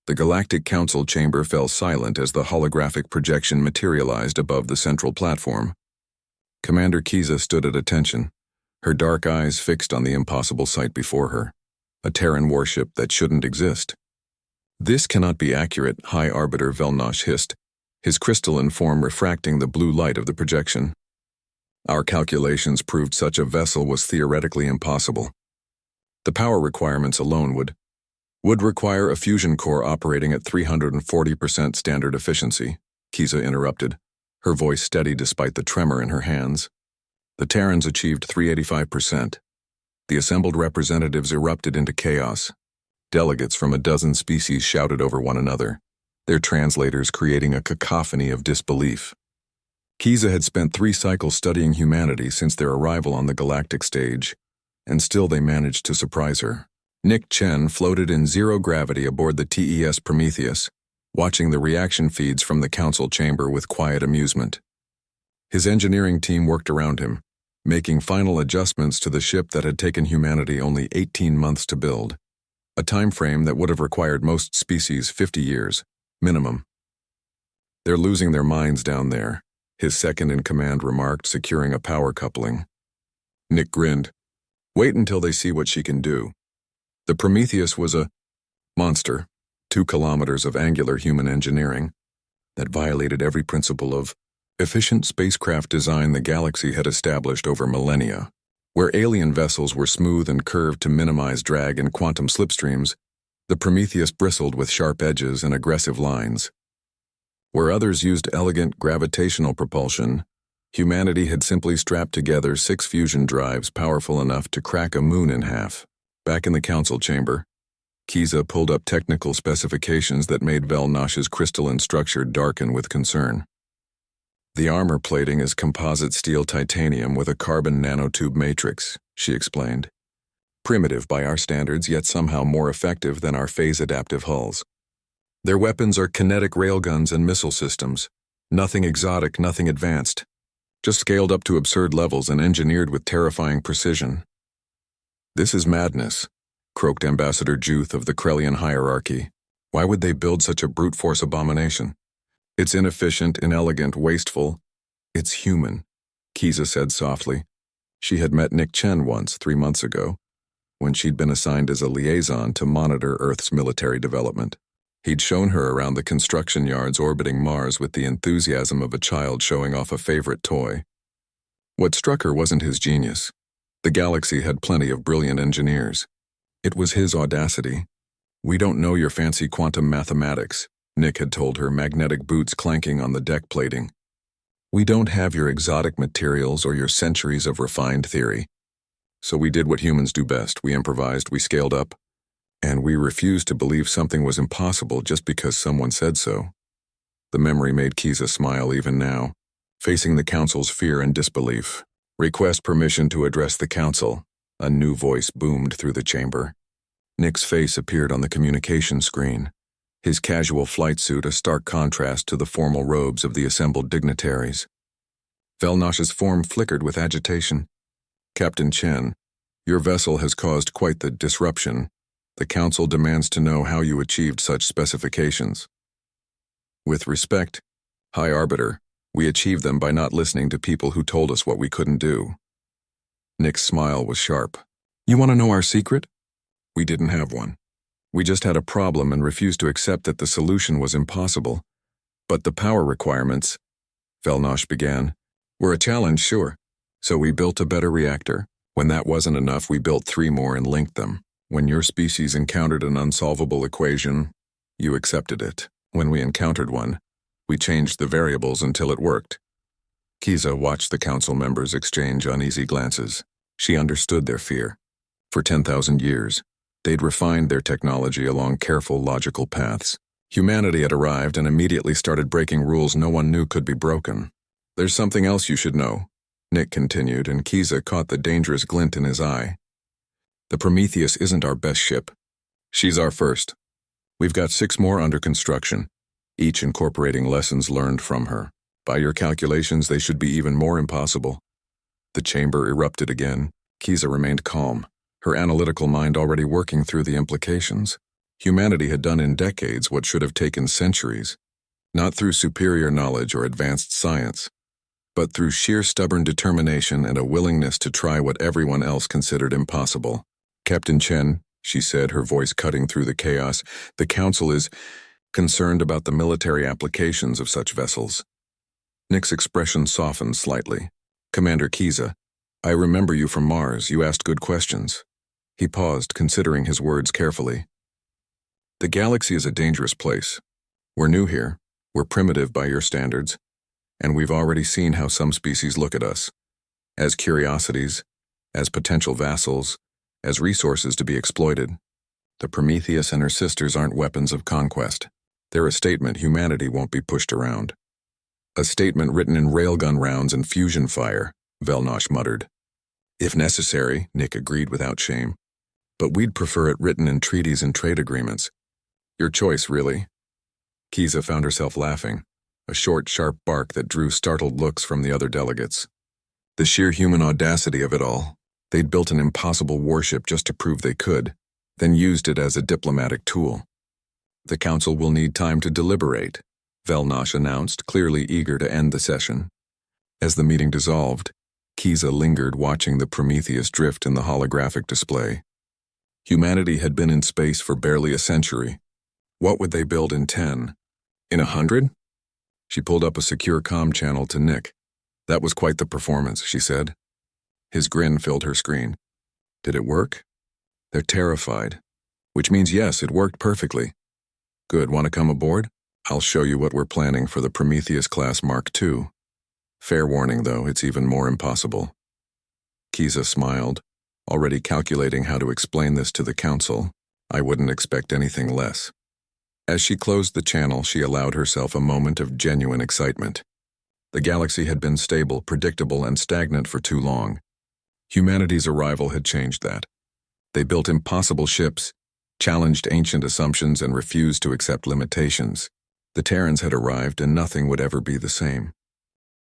The Galactic Council chamber fell silent as the holographic projection materialized above the central platform. Commander Kiza stood at attention, her dark eyes fixed on the impossible sight before her, a Terran warship that shouldn't exist. "This cannot be accurate," High Arbiter Velnosh hissed, his crystalline form refracting the blue light of the projection. "Our calculations proved such a vessel was theoretically impossible. The power requirements alone would require a fusion core operating at 340% standard efficiency," Kiza interrupted, her voice steady despite the tremor in her hands. The Terrans achieved 385%. The assembled representatives erupted into chaos. Delegates from a dozen species shouted over one another, their translators creating a cacophony of disbelief. Kiza had spent 3 cycles studying humanity since their arrival on the galactic stage, and still they managed to surprise her. Nick Chen floated in zero gravity aboard the TES Prometheus, watching the reaction feeds from the council chamber with quiet amusement. His engineering team worked around him, making final adjustments to the ship that had taken humanity only 18 months to build, a time frame that would have required most species 50 years, minimum. "They're losing their minds down there," his second-in-command remarked, securing a power coupling. Nick grinned. "Wait until they see what she can do." The Prometheus was a monster, 2 kilometers of angular human engineering that violated every principle of efficient spacecraft design the galaxy had established over millennia. Where alien vessels were smooth and curved to minimize drag and quantum slipstreams, the Prometheus bristled with sharp edges and aggressive lines. Where others used elegant gravitational propulsion, humanity had simply strapped together 6 fusion drives powerful enough to crack a moon in half. Back in the council chamber, Kiza pulled up technical specifications that made Velnosh's crystalline structure darken with concern. "The armor plating is composite steel titanium with a carbon nanotube matrix," she explained. "Primitive by our standards, yet somehow more effective than our phase-adaptive hulls. Their weapons are kinetic railguns and missile systems. Nothing exotic, nothing advanced. Just scaled up to absurd levels and engineered with terrifying precision." "This is madness," croaked Ambassador Juth of the Krellian hierarchy. "Why would they build such a brute force abomination? It's inefficient, inelegant, wasteful. It's human," Kiza said softly. She had met Nick Chen once, 3 months ago, when she'd been assigned as a liaison to monitor Earth's military development. He'd shown her around the construction yards orbiting Mars with the enthusiasm of a child showing off a favorite toy. What struck her wasn't his genius. The galaxy had plenty of brilliant engineers. It was his audacity. "We don't know your fancy quantum mathematics," Nick had told her, magnetic boots clanking on the deck plating. "We don't have your exotic materials or your centuries of refined theory. So we did what humans do best. We improvised, we scaled up, and we refused to believe something was impossible just because someone said so." The memory made Kiza smile even now, facing the council's fear and disbelief. "Request permission to address the council," a new voice boomed through the chamber. Nick's face appeared on the communication screen, his casual flight suit a stark contrast to the formal robes of the assembled dignitaries. Velnosh's form flickered with agitation. "Captain Chen, your vessel has caused quite the disruption. The council demands to know how you achieved such specifications." "With respect, High Arbiter, we achieved them by not listening to people who told us what we couldn't do." Nick's smile was sharp. "You want to know our secret? We didn't have one. We just had a problem and refused to accept that the solution was impossible. But the power requirements," Velnosh began, "were a challenge, sure. So we built a better reactor. When that wasn't enough, we built 3 more and linked them. When your species encountered an unsolvable equation, you accepted it. When we encountered one, we changed the variables until it worked." Kiza watched the council members exchange uneasy glances. She understood their fear. For 10,000 years, they'd refined their technology along careful, logical paths. Humanity had arrived and immediately started breaking rules no one knew could be broken. "There's something else you should know," Nick continued, and Kiza caught the dangerous glint in his eye. "The Prometheus isn't our best ship. She's our first. We've got 6 more under construction, each incorporating lessons learned from her. By your calculations, they should be even more impossible." The chamber erupted again. Kiza remained calm, her analytical mind already working through the implications. Humanity had done in decades what should have taken centuries, not through superior knowledge or advanced science, but through sheer stubborn determination and a willingness to try what everyone else considered impossible. Captain Chen, she said, her voice cutting through the chaos, the Council is concerned about the military applications of such vessels. Nick's expression softened slightly. Commander Kiza, I remember you from Mars. You asked good questions. He paused, considering his words carefully. The galaxy is a dangerous place. We're new here. We're primitive by your standards. And we've already seen how some species look at us. As curiosities, as potential vassals, as resources to be exploited. The Prometheus and her sisters aren't weapons of conquest. They're a statement humanity won't be pushed around. A statement written in railgun rounds and fusion fire, Velnosh muttered. If necessary, Nick agreed without shame. But we'd prefer it written in treaties and trade agreements. Your choice, really. Kiza found herself laughing, a short, sharp bark that drew startled looks from the other delegates. The sheer human audacity of it all. They'd built an impossible warship just to prove they could, then used it as a diplomatic tool. The Council will need time to deliberate, Velnosh announced, clearly eager to end the session. As the meeting dissolved, Kiza lingered watching the Prometheus drift in the holographic display. Humanity had been in space for barely a century. What would they build in 10? In 100? She pulled up a secure comm channel to Nick. That was quite the performance, she said. His grin filled her screen. Did it work? They're terrified. Which means yes, it worked perfectly. Good, want to come aboard? I'll show you what we're planning for the Prometheus-class Mark II. Fair warning, though, it's even more impossible. Kiza smiled, already calculating how to explain this to the Council. I wouldn't expect anything less. As she closed the channel, she allowed herself a moment of genuine excitement. The galaxy had been stable, predictable, and stagnant for too long. Humanity's arrival had changed that. They built impossible ships, challenged ancient assumptions, and refused to accept limitations. The Terrans had arrived, and nothing would ever be the same.